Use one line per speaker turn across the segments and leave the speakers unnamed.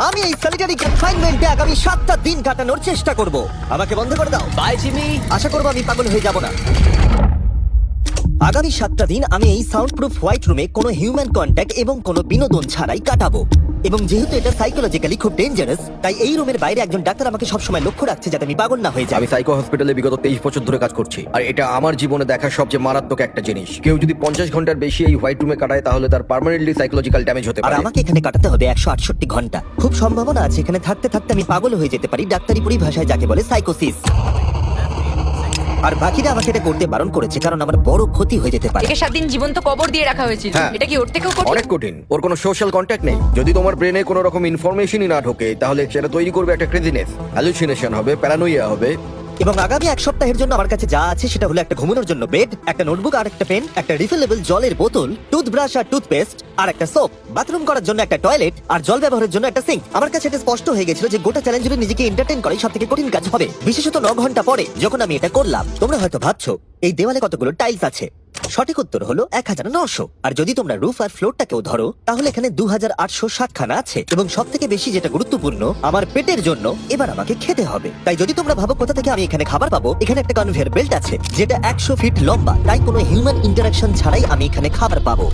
আমি এই সলিটারি কনফাইনমেন্টে আগামী 7টা দিন কাটানোর চেষ্টা করব। আমাকে বন্ধ করে দাও।
Bye Jimmy.
আশা করবো আমি পাগল হয়ে যাব না। আগামী 7টা দিন আমি এই সাউন্ড প্রুফ হোয়াইট রুমে কোনো হিউম্যান কন্ট্যাক্ট এবং কোনো বিনোদন ছাড়াই কাটাবো। এবং যেহেতু এটা সাইকোলজিক্যালি খুব ডেঞ্জারাস, তাই এই রুমের বাইরে একজন ডাক্তার আমাকে সবসময় লক্ষ্য রাখছে যাতে আমি পাগল না হয়ে যাই।
আমি সাইকো হসপিটালে বিগত 23 বছর ধরে কাজ করছি, আর এটা আমার জীবনে দেখা সবচেয়ে মারাত্মক একটা জিনিস। কেউ যদি 50 ঘন্টার বেশি এই হোয়াইট রুমে কাটায় তাহলে তার পার্মানেন্টলি সাইকোলজিক্যাল ড্যামেজ হতে
আর
পারে।
আমাকে এখানে কাটাতে হবে 168 ঘন্টা। খুব সম্ভাবনা আছে এখানে থাকতে থাকতে আমি পাগল হয়ে যেতে পারি, ডাক্তারি পরিভাষায় যাকে বলে সাইকোসিস। আর বাকিরা আমাকে এটা করতে বারণ করেছে কারণ আমার বড় ক্ষতি হয়ে যেতে পারে।
একে 7 দিন জীবন্ত কবর দিয়ে রাখা হয়েছিল।
হ্যাঁ।
এটা কি ওর থেকেও কঠিন?
অনেক কঠিন। ওর কোনো সোশ্যাল কন্ট্যাক্ট নেই। যদি তোমার ব্রেনে কোনো রকম ইনফরমেশনই না ঢোকে তাহলে সেটা তৈরি করবে একটা ক্রেজিনেস, হ্যালুসিনেশন হবে, প্যারানোইয়া হবে।
এবং আগামী 1 সপ্তাহের জন্য আমার কাছে যা আছে সেটা হলো একটা ঘুমানোর জন্য বেড, একটা নোটবুক আর একটা পেন, একটা রিফিলেবল জলের বোতল, টুথব্রাশ আর টুথপেস্ট আর একটা সোপ, বাথরুম করার জন্য একটা টয়লেট আর জল ব্যবহারের জন্য একটা সিঙ্ক। আমার কাছে এটা স্পষ্ট হয়ে গেছিল যে গোটা চ্যালেঞ্জ জুড়ে নিজেকে এন্টারটেইন করাই সবথেকে কঠিন কাজ হবে, বিশেষত 9 ঘন্টা পরে যখন আমি এটা করলাম। তোমরা হয়তো ভাবছো এই দেওয়ালে কতগুলো টাইলস আছে। সঠিক উত্তর হলো 1900। আর যদি তোমরা রুফ আর ফ্লোরটাকেও ধরো তাহলে এখানে 2860 খানা আছে। এবং সব থেকে বেশি যেটা গুরুত্বপূর্ণ, আমার পেটের জন্য এবার আমাকে খেতে হবে। তাই যদি তোমরা ভাবো কোথা থেকে আমি এখানে খাবার পাবো, এখানে একটা কনভেয়ার বেল্ট আছে যেটা 100 ফিট লম্বা, তাই কোনো হিউম্যান ইন্টারাকশন ছাড়াই আমি এখানে খাবার পাবো।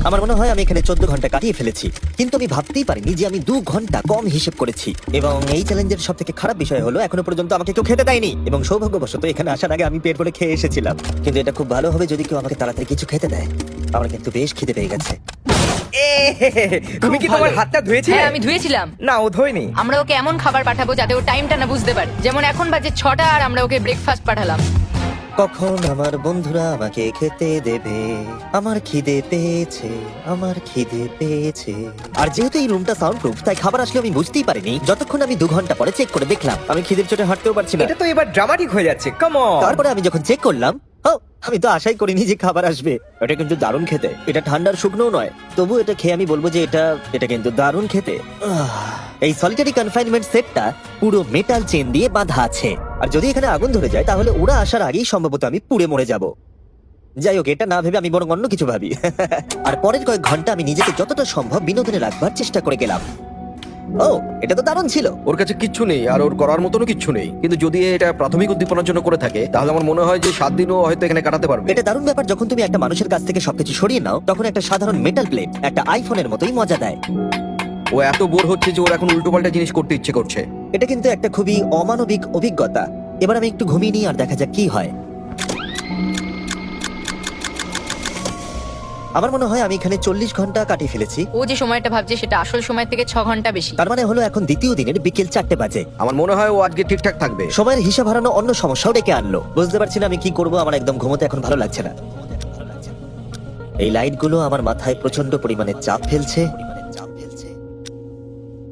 আমার মনে হয় আমি এখানে 14 ঘন্টা কাটিয়ে ফেলেছি, কিন্তু আমি ভাবতেই পারিনি যে আমি 2 ঘন্টা কম হিসেব করেছি। এবং এই চ্যালেঞ্জের সব থেকে খারাপ বিষয় হলো এখনো পর্যন্ত আমাকে কেউ খেতে দেয়নি। এবং সৌভাগ্যবশত এখানে আসার আগে আমি পেট ভরে খেয়ে এসেছিলাম। কিন্তু এটা খুব ভালো হবে যদি কেউ আমাকে তাড়াতাড়ি কিছু খেতে দেয়। আমার কিন্তু বেশ খিদে পেয়ে গেছে।
তুমি কি তোমার হাতটা ধুয়েছিলে?
হ্যাঁ, আমি ধুয়েছিলাম।
না, ও ধোয়নি।
আমরা ওকে এমন খাবার পাঠাবো যাতে ও টাইমটা না বুঝতে পারে। যেমন এখন বাজে 6টা আর আমরা ওকে ব্রেকফাস্ট পাঠালাম।
কখন আমার বন্ধুরা আমাকে খেতে দেবে? আমার খিদে পেয়েছে, আমার খিদে পেয়েছে। আর যেহেতু এই রুমটা সাউন্ড প্রুফ, তাই খাবার আসলে আমি বুঝতেই পারিনি যতক্ষণ আমি 2 ঘন্টা পরে চেক করে দেখলাম। আমি খিদের চোটে হাঁটতেও পারছি না।
এটা তো এবার ড্রামাটিক হয়ে যাচ্ছে। Come on.
তারপরে আমি যখন চেক করলাম, আমি তো আশাই করিনি যে খাবার আসবে। এটা কিন্তু দারুণ খেতে। এটা ঠান্ডার শুকনো নয়, তবু এটা খেয়ে আমি বলবো যে এটা কিন্তু দারুণ খেতে। এই সলিটারি কনফাইনমেন্ট সেটটা পুরো মেটাল চেন দিয়ে বাঁধা আছে, আর যদি এখানে আগুন ধরে যায় তাহলে ওরা আসার আগেই সম্ভবত আমি পুড়ে মরে যাব। যাই হোক, এটা না ভেবে আমি বরং অন্য কিছু ভাবি। আর পরের কয়েক ঘন্টা আমি নিজেকে যতটা সম্ভব বিনোদনে রাখবার চেষ্টা করে গেলাম। এটা তো দারুণ ছিল।
ওর কাছে কিচ্ছু নেই আর ওর করার মতনও কিচ্ছু নেই, কিন্তু যদি এটা প্রাথমিক উদ্দীপনার জন্য করে থাকে তাহলে আমার মনে হয় যে 7 দিনও হয়তো এখানে কাটাতে পারবে।
এটা দারুণ ব্যাপার যখন তুমি একটা মানুষের কাছ থেকে সবকিছু সরিয়ে নাও, তখন একটা সাধারণ মেটাল প্লেট একটা আইফোনের মতোই মজা দেয়।
ও এত বোর হচ্ছে যে ওর এখন উল্টোপাল্টা জিনিস করতে ইচ্ছে করছে।
এটা কিন্তু একটা খুবই অমানবিক অভিজ্ঞতা। এবার আমি একটু ঘুমিয়ে নিই আর দেখা যাক কি হয়। আমার মনে হয় আমি এখানে 40 ঘন্টা কাটিয়ে ফেলেছি।
ও যে সময়টা ভাবছে সেটা আসল সময় থেকে 6 ঘন্টা বেশি।
তার মানে হলো এখন দ্বিতীয় দিনের বিকেল 4টে বাজে।
আমার মনে হয় ও আজকে ঠিকঠাক থাকবে।
সময়ের হিসাব হারানো অন্য সমস্যাও ডেকে আনলো। বুঝতে পারছি না আমি কি করব। আমার একদম ঘুমোতে এখন ভালো লাগছে না। এই লাইটগুলো আমার মাথায় প্রচন্ড পরিমাণে চাপ ফেলছে।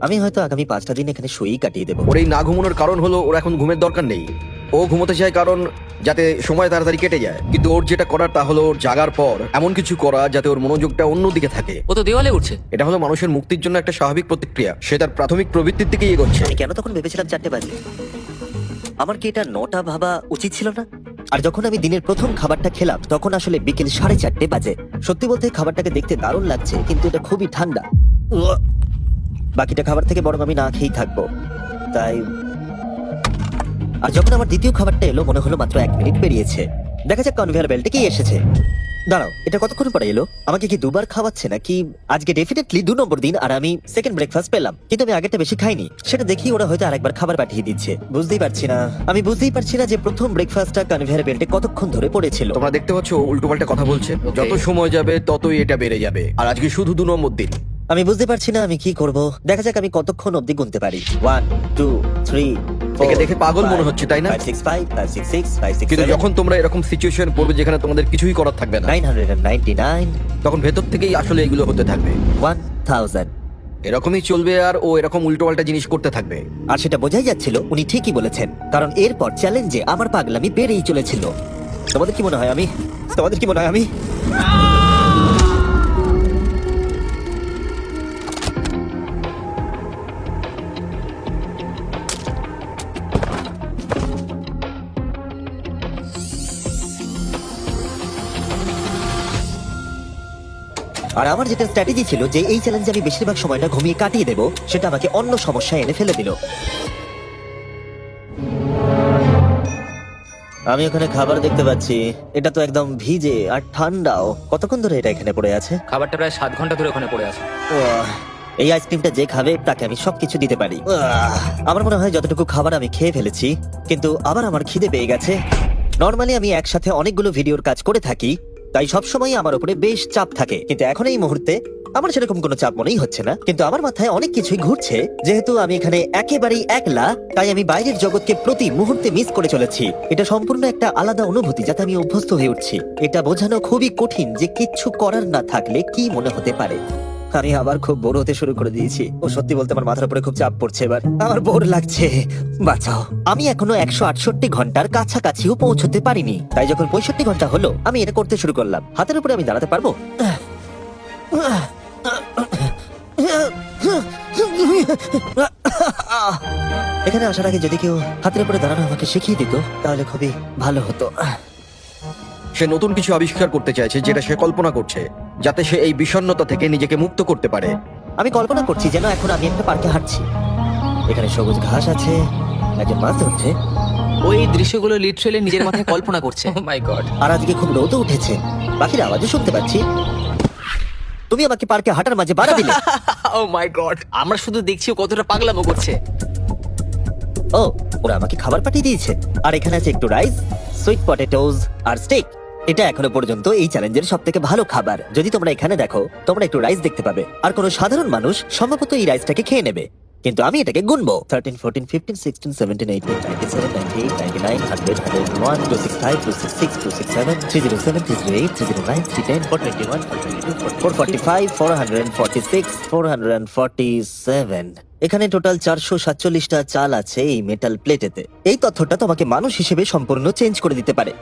আমি হয়তো আগামী 5টা দিন এখানে শুয়েই কাটিয়ে দেবো।
ওর এই না ঘুমানোর কারণ হলো ওর এখন ঘুমের দরকার নেই। ও ঘুমোতে চায় কারণ যাতে সময় তাড়াতাড়ি কেটে যায়, কিন্তু ওর যেটা করার তা হলো ওর জাগার পর এমন কিছু করা যাতে ওর মনোযোগটা অন্যদিকে থাকে।
ও তো দেওয়ালে উঠছে।
এটা হলো মানুষের মুক্তির জন্য একটা স্বাভাবিক প্রতিক্রিয়া। সে তার প্রাথমিক প্রবৃত্তির দিকে এগোচ্ছে।
আমি কেন তখন ভেবেছিলাম 4টে বাজে? আমার কি এটা 9টা ভাবা উচিত ছিল না? আর যখন আমি দিনের প্রথম খাবারটা খেলাম তখন আসলে বিকেল 4:30 বাজে। সত্যি বলতে খাবারটাকে দেখতে দারুণ লাগছে, কিন্তু এটা খুবই ঠান্ডা। বাকিটা খাবার থেকে বরং আমি না খেয়েই থাকবো। তাই আর যখন আমার দ্বিতীয় খাবারটা এলো মনে হলো মাত্র 1 মিনিট পেরিয়েছে। দেখা যাক কনভেয়ার বেল্টে কি এসেছে। দাঁড়াও, এটা কতক্ষণ পরে এলো? আমাকে কি দুবার খাওয়াচ্ছে নাকি? আজকে ডেফিনেটলি 2 নম্বর দিন আর আমি সেকেন্ড ব্রেকফাস্ট পেলাম, কিন্তু আমি আগেরটা বেশি খাইনি। সেটা দেখি ওরা হয়তো আরেকবার খাবার পাঠিয়ে দিচ্ছে। বুঝতেই পারছি না যে প্রথম ব্রেকফাস্টটা কনভেয়ার বেল্টে কতক্ষণ ধরে পড়েছিল।
তোমরা দেখতে পাচ্ছ উল্টোপাল্টা কথা বলছে। যত সময় যাবে ততই এটা বেড়ে যাবে, আর আজকে শুধু 2 নম্বর দিন।
আমি বুঝতে পারছি না আমি কি করব। দেখা যাক আমি কতক্ষণ অবধি গুনতে পারি। 1 2 3
একে দেখে পাগল মনে হচ্ছে, তাই না?
5 6 5 5 6 6 5 6
কিন্তু যখন তোমরা এরকম সিচুয়েশন পড়বে যেখানে তোমাদের কিছুই করার থাকবে না,
999
তখন ভেতর থেকেই আসলে এগুলো হতে থাকবে।
1000
এরকমই চলবে আর ও এরকম উল্টোপাল্টা জিনিস করতে থাকবে।
আর সেটা বোঝাই যাচ্ছিল উনি ঠিকই বলেছেন, কারণ এরপর চ্যালেঞ্জে আমার পাগলামি বেড়েই চলেছিল। তোমাদের কি মনে হয় আমি আর আমার যেটা স্ট্র্যাটেজি ছিল যে এই চ্যালেঞ্জে আমি বেশিরভাগ সময়টা ঘুমিয়ে কাটিয়ে দেবো, সেটা আমাকে অন্য সমস্যায় এনে ফেলে দিল। আমি ওখানে খাবার দেখতে পাচ্ছি, এটা তো একদম ভিজে আর ঠান্ডাও। কতক্ষণ ধরে এটা এখানে পড়ে আছে?
খাবারটা প্রায় 7 ঘন্টা ধরে ওখানে পড়ে আছে।
উহ, এই আইসক্রিমটা যে খাবে তাকে আমি সবকিছু দিতে পারি। আমার মনে হয় যতটুকু খাবার আমি খেয়ে ফেলেছি, কিন্তু আবার আমার খিদে পেয়ে গেছে। নর্মালি আমি একসাথে অনেকগুলো ভিডিওর কাজ করে থাকি, তাই সবসময় আমার উপরে বেশ চাপ থাকে, কিন্তু এখন এই মুহূর্তে আমার সেরকম কোনো চাপ মনেই হচ্ছে না। কিন্তু আমার মাথায় অনেক কিছুই ঘুরছে। যেহেতু আমি এখানে একেবারেই একলা, তাই আমি বাইরের জগৎকে প্রতি মুহূর্তে মিস করে চলেছি। এটা সম্পূর্ণ একটা আলাদা অনুভূতি যাতে আমি অভ্যস্ত হয়ে উঠছি। এটা বোঝানো খুবই কঠিন যে কিচ্ছু করার না থাকলে কি মনে হতে পারে। আমি আবার খুব বোর হতে শুরু করে দিয়েছি। ও সত্যি বলতে আমার মাথার উপরে খুব চাপ পড়ছে এবার। আমার বোর লাগছে, বাঁচাও। আমি এখনো 168 ঘন্টার কাছাকাছিও পৌঁছতে পারিনি, তাই যখন 65 ঘন্টা হলো আমি এটা করতে শুরু করলাম। হাতের উপরে আমি দাঁড়াতে পারবো? এখানে আসার আগে যদি কেউ হাতের উপরে দাঁড়ানো আমাকে শিখিয়ে দিত তাহলে খুবই ভালো হতো।
সে নতুন কিছু আবিষ্কার করতে চাইছে যেটা সে কল্পনা করছে, যাতে সে এই বিষণ্ণতা থেকে নিজেকে মুক্ত করতে পারে।
আমি কল্পনা করছি যেন এখন আমি একটা পার্কে হাঁটছি। এখানে সবুজ ঘাস আছে, একজন মাছ ধরছে,
ওই দৃশ্যগুলো লিটারালি নিজের মাথায় কল্পনা করছে।
ও মাই গড।
আর আজকে খুব রোদও উঠেছে। পাখির আওয়াজও শুনতে পাচ্ছি। তুমি আমাকে পার্কে হাঁটার মাঝে বাড়া দিলে।
ও মাই গড, আমরা শুধু দেখছি ও কতটা পাগলামো করছে।
ও, ওরা আমাকে খাবার পাঠিয়ে দিয়েছে। আর এখানে আছে একটু রাইস, সুইট পটেটোজ আর স্টেক। এটা এখনো পর্যন্ত এই চ্যালেঞ্জের সব থেকে ভালো খাবার। যদি তোমরা এখানে দেখো, তোমরা একটু রাইস দেখতে পাবে। আর কোনো সাধারণ মানুষ সম্ভবত এই রাইসটাকে খেয়ে নেবে, কিন্তু আমি এটাকে গুনবো। 13, 14, 15, 16, 17, 18, 97, 98, 99, 100, 101, 265, 266, 267, 307, 308, 309, 310, 421, 422, 445, 446, 447। এখানে টোটাল 447টা চাল আছে এই মেটাল প্লেটেতে। এই তথ্যটা তোমাকে মানুষ হিসেবে সম্পূর্ণ চেঞ্জ করে দিতে পারে।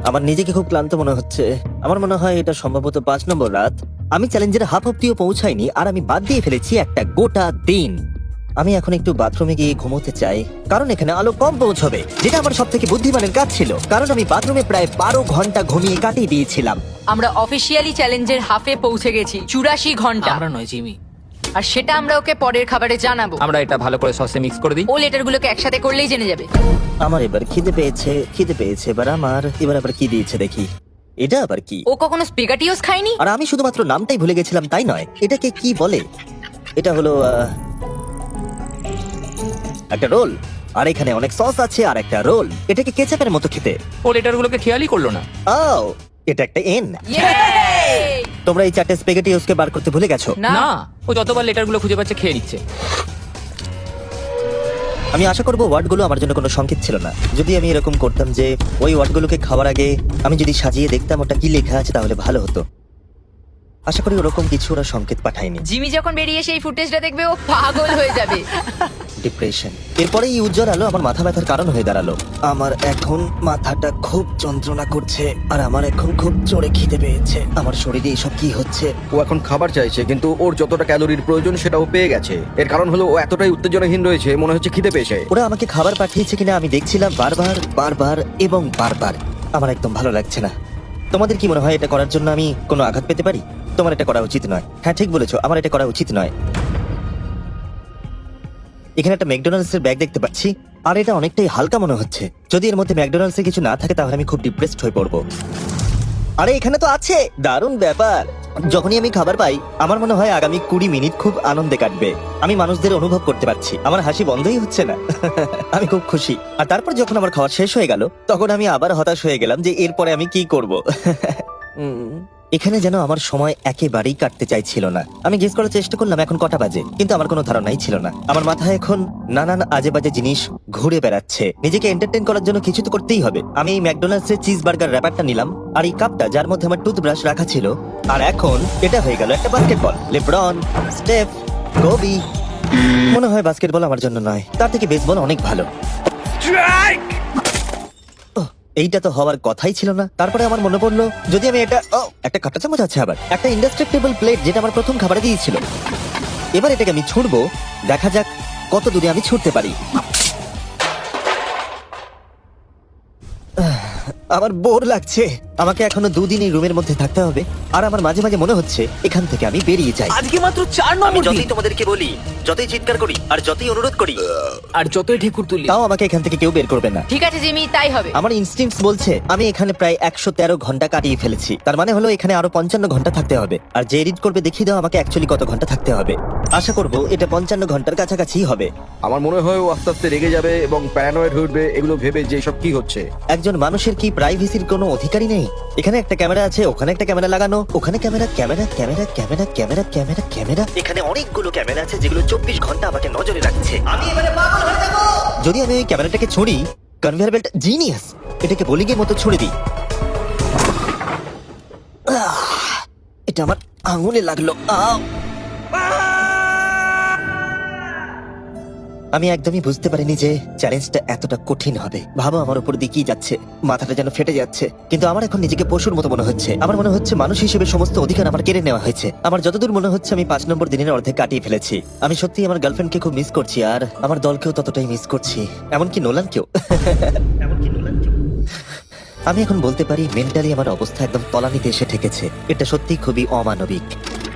আমার নিজেকে খুব ক্লান্ত মনে হচ্ছে। আমার মনে হয় এটা সম্ভবত 5 নম্বর রাত। আমি চ্যালেঞ্জের হাফ অব্দিও পৌঁছাইনি, আর আমি বাদ দিয়ে ফেলেছি একটা গোটা দিন। আমি এখন একটু বাথরুমে গিয়ে ঘুমোতে চাই, কারণ এখানে আলো কম পৌঁছবে, যেটা আমার সব থেকে বুদ্ধিমানের কাজ ছিল, কারণ আমি বাথরুমে প্রায় 12 ঘন্টা ঘুমিয়ে কাটিয়ে দিয়েছিলাম।
আমরা অফিসিয়ালি চ্যালেঞ্জের হাফে পৌঁছে গেছি, 84 ঘন্টা।
আমরা নয় জিমি।
আর সেটা আমরা ওকে পরের খাবারে জানাবো।
আমরা এটা ভালো করে সসে মিক্স করে দিই।
ও লেটারগুলোকে একসাথে করলেই জেনে যাবে।
আমার এবার খিদে পেয়েছে। এবার আবার কি দিয়েছে দেখি। এটা আবার কি?
ও কখনো স্পিগাটিওস খায়নি।
আর আমি শুধুমাত্র নামটাই ভুলে গেছিলাম তাই নয়, এটাকে কি বলে? এটা হলো একটা রোল। আর এখানে অনেক সস আছে আর একটা রোল। এটাকে কেচাপের মতো খেতে।
ও লেটারগুলোকে খেয়ালই করলো না।
ও, এটা একটা এন। তোমরা এই 4টে স্পেগেটিওসকে বার করতে ভুলে গেছো।
না,
না, ও যতবার লেটারগুলো খুঁজে পাচ্ছে খেয়ে নিচ্ছে।
আমি আশা করবো ওয়ার্ডগুলো আমার জন্য কোনো সংকেত ছিল না। যদি আমি এরকম করতাম যে ওই ওয়ার্ডগুলোকে খাওয়ার আগে আমি যদি সাজিয়ে দেখতাম ওটা কি লেখা আছে, তাহলে ভালো হতো। আশা করি ওরকম কিছু ওরা সংকেত পাঠায়নি।
জিমি যখন বেরিয়ে সেই ফুটেজটা দেখবে ও পাগল হয়ে যাবে।
ডিপ্রেশন। এরপরে এই উজ্জ্বল আলো আমার মাথা ব্যথার কারণ হয়ে দাঁড়ালো। আমার এখন মাথাটা খুব যন্ত্রণা করছে, আর আমার এখন খুব জোরে খিদে পেয়েছে। আমার শরীরে এসব কি হচ্ছে?
ও এখন খাবার চাইছে, কিন্তু ওর যতটা ক্যালোরির প্রয়োজন সেটাও পেয়ে গেছে। এর কারণ হলো ও এতটাই উত্তেজনাহীন রয়েছে, মনে হচ্ছে খিদে পেয়েছে।
ওরা আমাকে খাবার পাঠিয়েছে কিনা আমি দেখছিলাম বারবার এবং বারবার। আমার একদম ভালো লাগছে না। তোমাদের কি মনে হয় এটা করার জন্য আমি কোনো আঘাত পেতে পারি? তোমার এটা করা উচিত নয়। হ্যাঁ, ঠিক বলেছো, আমার এটা করা উচিত নয়। এখানে একটা ম্যাকডোনাল্ডস এর ব্যাগ দেখতে পাচ্ছি, আর এটা অনেকটাই হালকা মনে হচ্ছে। যদি এর মধ্যে ম্যাকডোনাল্ডস এর কিছু না থাকে তাহলে আমি খুব ডিপ্রেসড হয়ে পড়বো। আরে এখানে তো আছে, দারুণ ব্যাপার। যখনই আমি খাবার পাই আমার মনে হয় আগামী 20 মিনিট খুব আনন্দে কাটবে। আমি মানুষদের অনুভব করতে পারছি, আমার হাসি বন্ধই হচ্ছে না। আমি খুব খুশি। আর তারপর যখন আমার খাওয়া শেষ হয়ে গেল তখন আমি আবার হতাশ হয়ে গেলাম যে এরপরে আমি কি করব। এখানে যেন আমার সময় একেবারেই কাটতে চাইছিল না। আমি গেস করার চেষ্টা করলাম এখন কটা বাজে, কিন্তু আমার কোনো ধারণাই ছিল না। আমার মাথায় এখন নানান আজে বাজে জিনিস ঘুরে বেড়াচ্ছে। নিজেকে এন্টারটেইন করার জন্য কিছু তো করতেই হবে। আমি এই ম্যাকডোনাল্ডস এর চিজ বার্গার র্যাপারটা নিলাম, আর এই কাপটা যার মধ্যে আমার টুথব্রাশ রাখা ছিল। আর এখন এটা হয়ে গেল একটা বাস্কেটবল। LeBron, স্টেফ, Covey. মনে হয় বাস্কেটবল আমার জন্য নয়, তার থেকে বেসবল অনেক ভালো। এইটা তো হওয়ার কথাই ছিল না। তারপরে আমার মনে পড়লো যদি আমি এটা একটা কাঁটা চামচ আছে, আবার একটা ইন্ডাস্ট্রেক্টেবল প্লেট যেটা আমার প্রথম খাবারে দিয়েছিল। এবার এটাকে আমি ছুঁড়বো, দেখা যাক কত দূরে আমি ছুটতে পারি। আমার বোর লাগছে। আমাকে এখনো 2 দিন এই রুমের মধ্যে থাকতে হবে, আর আমার মাঝে মাঝে মনে হচ্ছে এখান থেকে আমি বেরিয়ে যাই।
আজকে মাত্র 4
আমি
নম্বর দিন
যতই তোমাদেরকে বলি, যতই চিৎকার করি, আর যতই অনুরোধ করি,
আর যতই ঢেকুর তুলি
তাও আমাকে এখান থেকে কেউ বের করবে না।
ঠিক আছে জিমি, তাই হবে।
আমার ইনস্টিংক্টস বলছে আমি এখানে প্রায় 113 ঘন্টা কাটিয়ে ফেলেছি। তার মানে হলো এখানে আরো 55 ঘন্টা থাকতে হবে। আর যে এডিট করবে দেখিয়ে দাও আমাকে অ্যাকচুয়ালি কত ঘন্টা থাকতে হবে। আশা করব এটা 55 ঘন্টার কাছাকাছি হবে।
আমার মনে হয় ও আস্তে আস্তে রেগে যাবে এবং প্যারানয়েড হয়ে উঠবে এগুলো ভেবে যে সব কি হচ্ছে।
একজন মানুষের কি প্রাইভেসির কোনো অধিকারই নেই? এখানে একটা ক্যামেরা আছে, ওখানে একটা ক্যামেরা লাগানো, ওখানে camera camera camera camera camera camera camera, এখানে অনেকগুলো ক্যামেরা আছে যেগুলো 24 ঘন্টা আমাকে নজরে রাখছে। আমি এবারে পাগল হয়ে যাব। যদি আমি ওই ক্যামেরাটাকে ছুঁড়ি, কনভেয়ার বেল্ট জিনিয়াস, এটাকে বোলিংয়ের মতো ছুঁড়ে দিই। এটা আমার আঙুলে লাগলো। আমি একদমই বুঝতে পারিনি যে চ্যালেঞ্জটা এতটা কঠিন হবে। ভাবো আমার উপর দিয়ে কি যাচ্ছে, মাথাটা যেন ফেটে যাচ্ছে। কিন্তু আমার এখন নিজেকে পশুর মতো মনে হচ্ছে। আমার মনে হচ্ছে মানুষ হিসেবে সমস্ত অধিকার আমার কেড়ে নেওয়া হয়েছে। আমার যতদূর মনে হচ্ছে আমি 5 নম্বর দিনের অর্ধেক কাটিয়ে ফেলেছি। আমি সত্যি আমার গার্লফ্রেন্ডকে খুব মিস করছি, আর আমার দলকেও ততটাই মিস করছি, এমনকি নোলানকেও। আমি এখন বলতে পারি মেন্টালি আমার অবস্থা একদম তলানিতে এসে ঠেকেছে। এটা সত্যি খুবই অমানবিক।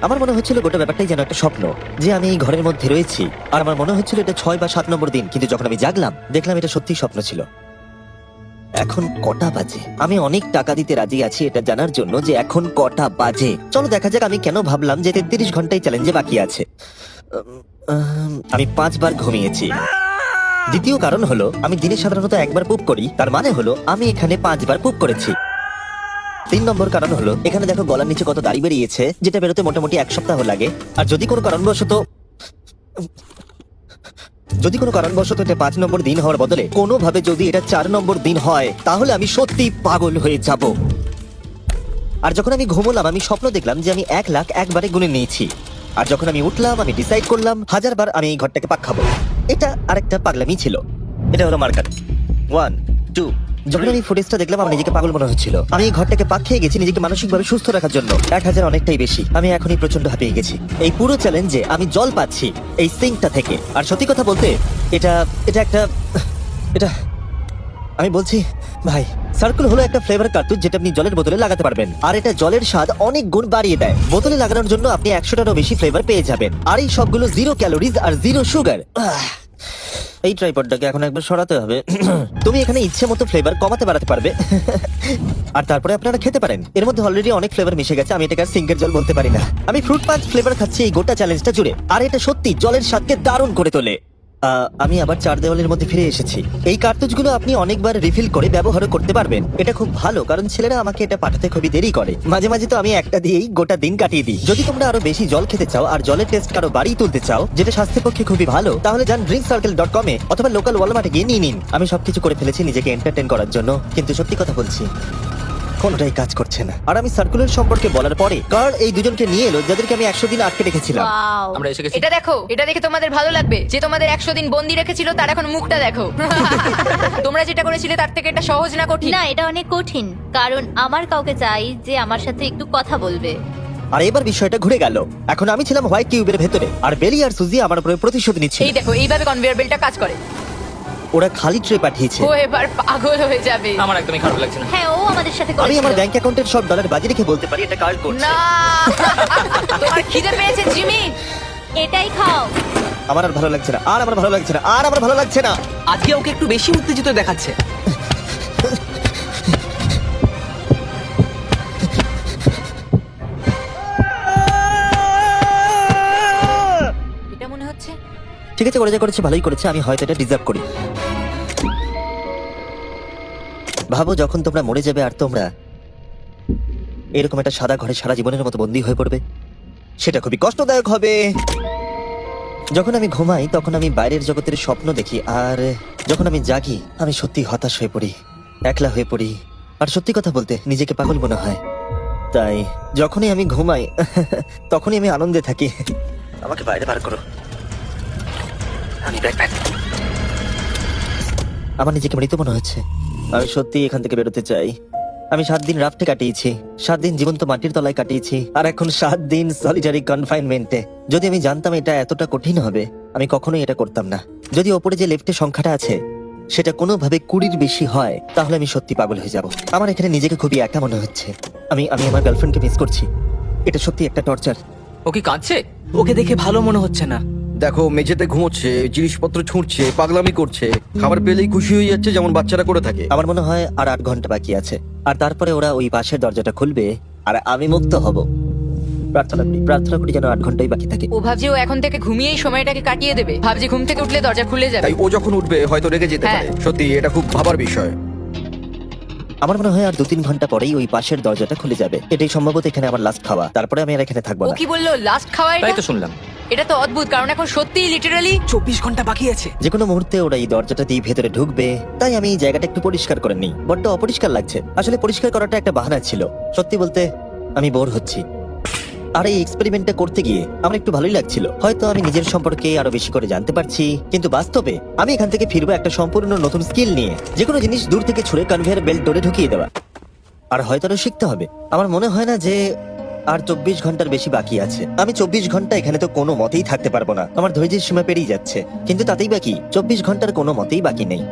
আমার মনে হচ্ছিল গোটা ব্যাপারটাই যেন একটা স্বপ্ন, যে আমি এই ঘরের মধ্যে রয়েছি। আর আমার মনে হচ্ছিল এটা 6 বা 7 নম্বর দিন, কিন্তু যখন আমি জাগলাম দেখলাম এটা সত্যি স্বপ্ন ছিল। এখন কটা বাজে? আমি অনেক টাকা দিতে রাজি আছি এটা জানার জন্য যে এখন কটা বাজে। চলো দেখা যাক আমি কেন ভাবলাম যে 33 ঘন্টাই চ্যালেঞ্জে বাকি আছে। আমি 5 বার ঘুমিয়েছি। দ্বিতীয় কারণ হলো আমি দিনে সাধারণত 1 বার পুপ করি, তার মানে হলো আমি এখানে 5 বার পুপ করেছি। 3 নম্বর কারণ হলো এখানে দেখো গলার নিচে কত দাড়ি বেরিয়েছে, যেটা বেরোতে মোটামুটি 1 সপ্তাহ লাগে। আর যদি কোনো কারণবশত এটা 5 নম্বর দিন হওয়ার বদলে কোনোভাবে যদি এটা 4 নম্বর দিন হয়, তাহলে আমি সত্যি পাগল হয়ে যাব। আর যখন আমি ঘুমোলাম আমি স্বপ্ন দেখলাম যে আমি 1 লাখ একবারে গুনে নিয়েছি। আর যখন আমি উঠলাম আমি ডিসাইড করলাম 1000 বার আমি এই ঘরটাকে পাক খাবো। এটা আরেকটা পাগলামি ছিল। এটা হলো মার্কার 1 2। যখন আমি ফুটেজটা দেখলাম আমার নিজেকে পাগল মনে হচ্ছিল। আমি এই ঘরটাকে পাক খেয়ে গেছি নিজেকে মানসিকভাবে সুস্থ রাখার জন্য। 1000 অনেকটাই বেশি। আমি এখনই প্রচন্ড হাঁপিয়ে গেছি। এই পুরো চ্যালেঞ্জে আমি জল পাচ্ছি এই সিঙ্কটা থেকে। আর সত্যি কথা বলতে এটা আমি বলছি ভাই, সার্কেল হলো একটা ফ্লেভার কার্তুজ যেটা আপনি জলের বোতলে লাগাতে পারবেন। আর এটা জলের স্বাদ অনেক গুণ বাড়িয়ে দেয়। বোতলে লাগানোর জন্য আপনি 100টারও বেশি ফ্লেভার পেয়ে যাবেন। আর এই সবগুলো 0 ক্যালোরিজ আর 0 সুগার। এই ট্রাইপডটাকে এখন একবার সরাতে হবে। তুমি এখানে ইচ্ছে মতো ফ্লেভার কমাতে বাড়াতে পারবে। আর তারপরে আপনারা খেতে পারেন। এর মধ্যে অলরেডি অনেক ফ্লেভার মিশে গেছে, আমি এটাকে আর সিঙ্কের জল বলতে পারি না। আমি ফ্রুট পাঞ্চ ফ্লেভার খাচ্ছি এই গোটা চ্যালেঞ্জটা জুড়ে। আর এটা সত্যি জলের স্বাদকে দারুণ করে তোলে। আমি আবার 4 দেওয়ালের মধ্যে ফিরে এসেছি। এই কার্তুজগুলো আপনি অনেকবার রিফিল করে ব্যবহার করতে পারবেন। এটা খুব ভালো, কারণ ছেলেরা আমাকে এটা পাঠাতে খুবই দেরি করে। মাঝে মাঝে তো আমি একটা দিয়েই গোটা দিন কাটিয়ে দিই। যদি তোমরা আরো বেশি জল খেতে চাও আর জলের টেস্ট আরো বাড়িয়ে তুলতে চাও, যেটা স্বাস্থ্যের পক্ষে খুবই ভালো, তাহলে যান drinkcircle.com এ অথবা লোকাল ওয়ালমার্টে গিয়ে নিয়ে নিন। আমি সবকিছু করে ফেলেছি নিজেকে এন্টারটেইন করার জন্য, কিন্তু সত্যি কথা বলছি কোনটাই কাজ করছে না। আর আমি সার্কুলার সম্পর্কে বলার পরে কার্ল এই দুজনকে নিয়ে এলো যাদেরকে আমি 100 দিন আটকে রেখেছিলাম।
Wow!
আমরা এসে গেছি।
এটা দেখো, এটা দেখে তোমাদের ভালো লাগবে যে তোমাদের 100 দিন বন্দি রেখেছিল তার এখন মুখটা দেখো। তোমরা যেটা করেছিলে তার থেকে এটা সহজ না কঠিন?
না, এটা অনেক কঠিন, কারণ আমার কাউকে চাই যে আমার সাথে একটু কথা বলবে।
আর এবার বিষয়টা ঘুরে গেল। এখন আমি ছিলাম হোয়াইট কিউবের ভেতরে, আর বেলি আর সুজি আমার উপরে প্রতিশোধ নিচ্ছিল।
এই দেখো, এইভাবে কনভেয়ার বেল্টটা কাজ করে।
ওরা খালি ট্রে পাঠিয়েছে।
ও এবার পাগল হয়ে যাবে।
আমার একদমই খারাপ লাগছে না।
হ্যাঁ, ও আমাদের সাথে
আমি
করেছিল।
আমার ব্যাংক অ্যাকাউন্টের সব ডলার বাজি রেখে বলতে পারি এটা কার্ল করছে।
না, তোমার খিদে পেয়েছে জিমি?
এটাই খাও।
আমার আর ভালো লাগছে না, আর আমার ভালো লাগছে না, আর আমার ভালো লাগছে না।
আজকে ওকে একটু বেশি উত্তেজিত দেখাচ্ছে।
এটা মনে হচ্ছে
ঠিক আছে, করে যা করেছে ভালোই করেছে। আমি হয়তো এটা ডিজার্ভ করি। ভাবো যখন তোমরা মরে যাবে আর তোমরা এরকম একটা সাদা ঘরে সারা জীবনের মতো বন্দী হয়ে পড়বে, সেটা খুবই কষ্টদায়ক হবে। যখন আমি ঘুমাই তখন আমি বাইরের জগতের স্বপ্ন দেখি, আর যখন আমি জাগি আমি সত্যি হতাশ হয়ে পড়ি, একলা হয়ে পড়ি, আর সত্যি কথা বলতে নিজেকে পাগল মনে হয়। তাই যখনই আমি ঘুমাই তখনই আমি আনন্দে থাকি। আমাকে বাইরে বার করো, আমি ব্যাকপ্যাক। আমার নিজেকে মৃত মনে হচ্ছে। আমি সত্যি এখান থেকে বেরোতে চাই। আমি 7 দিন রাফটে কাটিয়েছি, 7 দিন জীবন্ত মাটির তলায় কাটিয়েছি, আর এখন 7 দিন সলিটারি কনফাইনমেন্টে। যদি আমি জানতাম এটা এতটা কঠিন হবে আমি কখনোই এটা করতাম না। যদি ওপরে যে লেফটে সংখ্যাটা আছে সেটা কোনোভাবে 20-র বেশি হয়, তাহলে আমি সত্যি পাগল হয়ে যাব। আমার এখানে নিজেকে খুবই একা মনে হচ্ছে। আমি আমার গার্লফ্রেন্ডকে মিস করছি। এটা সত্যি একটা টর্চার।
ও কি কাঁদছে?
ওকে দেখে ভালো মনে হচ্ছে না।
দেখো, মেঝেতে ঘুমোচ্ছে, জিনিসপত্র ছুঁড়ছে, পাগলামি করছে, খাবার পেলেই খুশি হয়ে যাচ্ছে যেমন বাচ্চারা করে থাকে।
আমার মনে হয় আর 8 ঘন্টা বাকি আছে, আর তারপরে ওরা ওই পাশের দরজাটা খুলবে আর আমি মুক্ত হব। প্রার্থনা করি যেন 8 ঘন্টাই বাকি থাকে।
ও ভাবছে ও এখন থেকে ঘুমিয়েই সময়টাকে কাটিয়ে দেবে। ভাবছি ঘুম থেকে উঠলে দরজা খুলে যাবে।
তাই ও যখন উঠবে হয়তো রেগে যেতে
হ্যাঁ।
পারে। সত্যি এটা খুব ভাবার বিষয়।
আমার মনে হয় আর 2-3 ঘন্টা পরেই ওই পাশের দরজাটা খুলে যাবে। এটাই সম্ভবত এখানে আমার লাস্ট খাওয়া, তারপরে আমি আর এখানে থাকবো
ও
না।
কি বললো লাস্ট খাওয়া
তাই
এটা?
তো শুনলাম।
এটা তো অদ্ভুত, কারণ এখন সত্যিই লিটারালি
24 ঘন্টা বাকি আছে।
যে কোনো মুহূর্তে ওরা এই দরজাটা দিয়ে ভেতরে ঢুকবে, তাই আমি এই জায়গাটা একটু পরিষ্কার করে নিই। বড্ড অপরিষ্কার লাগছে। আসলে পরিষ্কার করাটা একটা বাহানা ছিল। সত্যি বলতে আমি বোর হচ্ছি। আর এই এক্সপেরিমেন্টটা করতে গিয়ে আমার একটু ভালোই লাগছিল। হয়তো আমি নিজের সম্পর্কে আরো বেশি করে জানতে পারছি, কিন্তু বাস্তবে আমি এখান থেকে ফিরবো একটা সম্পূর্ণ নতুন স্কিল নিয়ে। যে কোনো জিনিস দূর থেকে ছুঁড়ে কনভেয়ার বেল্ট ডোরে ঢুকিয়ে দেওয়া। আর হয়তো আরো শিখতে হবে। আমার মনে হয় না যে আর 24 ঘন্টার বেশি বাকি আছে। আমি 24 ঘন্টা এখানে তো কোনো মতেই থাকতে পারবো না। আমার ধৈর্যের সীমা পেরিয়ে যাচ্ছে। কিন্তু তাতেই বাকি 24 ঘন্টার কোনো মতেই বাকি নেই।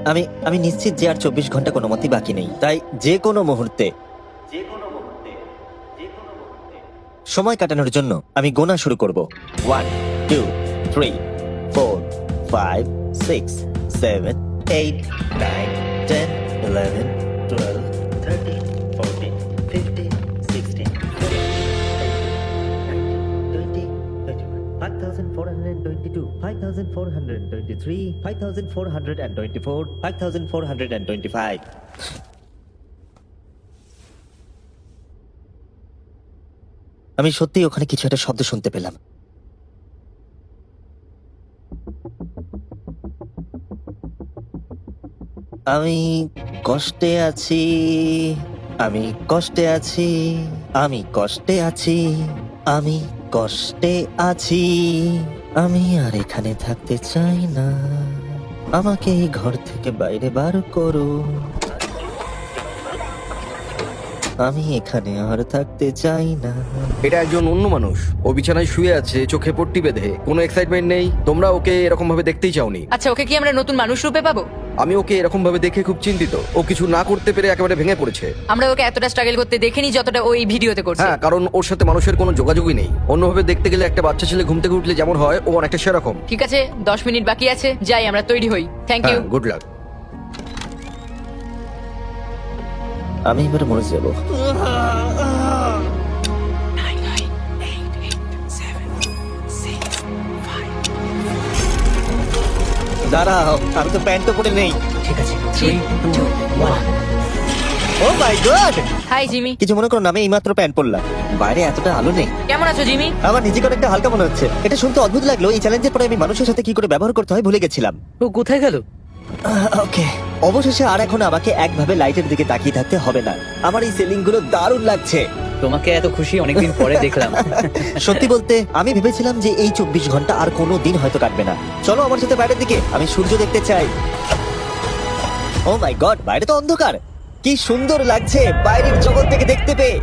আমি নিশ্চিত যে আর 24 ঘন্টা কোনো মতেই বাকি নেই। তাই যে কোনো মুহূর্তে সময় কাটানোর জন্য আমি গোনা শুরু করব। 1 2 3 4 5 6 7 8 9 10 11 12 13 14 15 16 20 21 5422 5423 5424 5425। আমি সত্যিই ওখানে কিছু একটা শব্দ শুনতে পেলাম। আমি কষ্টে আছি, আমি কষ্টে আছি, আমি কষ্টে আছি, আমি কষ্টে আছি। আমি আর এখানে থাকতে চাই না। আমাকে এই ঘর থেকে বাইরে বার করো। আমি এখানে আর থাকতে চাই না।
এটা একজন অন্য মানুষ। ও বিছানায় শুয়ে আছে, চোখে পট্টি বেঁধে, কোনো এক্সাইটমেন্ট নেই। তোমরা ওকে এরকম ভাবে দেখতেই চাওনি।
আচ্ছা, ওকে কি আমরা নতুন মানুষ রূপে পাবো?
আমি ওকে এরকম ভাবে দেখে খুব চিন্তিত। ও কিছু না করতে পেরে একেবারে ভেঙে পড়েছে।
আমরা ওকে এতটা স্ট্রাগল করতে দেখিনি যতটা ওই ভিডিওতে করছে।
হ্যাঁ, কারণ ওর সাথে মানুষের কোনো যোগাযোগই নেই। অন্যভাবে দেখতে গেলে একটা বাচ্চা ছেলে ঘুম থেকে উঠলে যেমন হয়, ও অনেকটা সেরকম।
ঠিক আছে, 10 মিনিট বাকি আছে, যাই আমরা তৈরি হই। Thank you.
Good luck.
আমি এবার মরে যাব। দাঁড়াও, আমি তো প্যান্টও পরে নেই।
ঠিক আছে।
3 2 1।
ও মাই গড!
হাই জিমি,
কিছু মনে করো না, আমি এইমাত্র প্যান্ট পরলাম। বাইরে এতটা আলো নেই।
কেমন আছো জিমি?
আমার নিজেকে অনেকটা হালকা মনে হচ্ছে। এটা শুনতে অদ্ভুত লাগলো। এই চ্যালেঞ্জের পরে আমি মানুষের সাথে কি করে ব্যবহার করতে হয় ভুলে গেছিলাম।
ও কোথায় গেল?
ওকে, অবশেষে আর এখন আমাকে একভাবে লাইটের দিকে তাকিয়ে থাকতে হবে না। আমার এই সেলিং গুলো দারুণ লাগছে।
তোমাকে এত খুশি অনেকদিন পরে দেখলাম।
সত্যি বলতে আমি ভেবেছিলাম যে এই 24 ঘন্টা আর কোনো দিন হয়তো কাটবে না। চলো আমার সাথে বাইরের দিকে, আমি সূর্য দেখতে চাই। ও মাই গড, বাইরে তো অন্ধকার। কি সুন্দর লাগছে বাইরের জগৎ থেকে দেখতে পেয়ে।